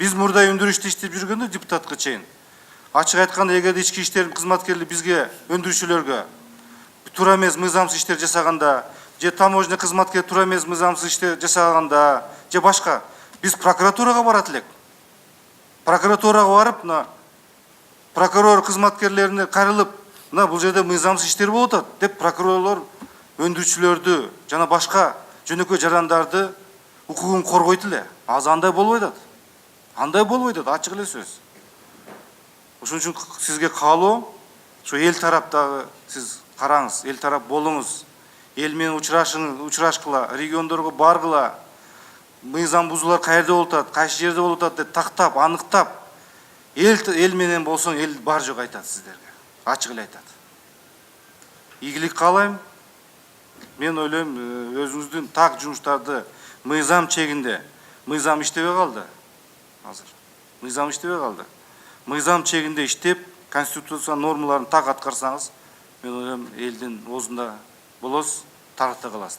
Биз мурда өндүрүштө иштеп жүргөндө депутатка чейин ачык айтканда, эгерде ички иштердин кызматкерлери бизге өндүрүүчүлөргө туура эмес мыйзамсыз иштер жасаганда, же таможня кызматкери туура эмес мыйзамсыз иштер жасаганда, же башка, биз прокуратурага барат элек. Прокуратурага барып, мына прокурор кызматкерлерине кайрылып, мына бул жерде мыйзамсыз иштер болуп атат деп прокурорлор өндүрүүчүлөрдү жана башка жөнөкөй жарандарды укугун коргойт эле. Азыр андай болбой атат. Андай болбой атат, ачык эле сөз. Ошон үчүн сизге каалоо, ошо эл тараптагы сиз караңыз, эл тарап болуңуз, эл менен учурашкыла, региондорго баргыла, мыйзам бузуулар каерде болуп атат, кайсы жерде болуп атат деп тактап, аныктап, эл менен болсоң, эл бар жок айтат сиздерге. Ачык эле айтат. Ийгилик каалайм. Мен ойлойм, өзүңүздүн так жумуштарды мыйзам чегинде, мыйзам иштебей калды. Азыр мыйзам иштебей калды. Мыйзам чегинде иштеп, конституция нормаларын так аткарсаңыз, мен ойлойм, элдин оозунда болосуз, тарыхта каласыз.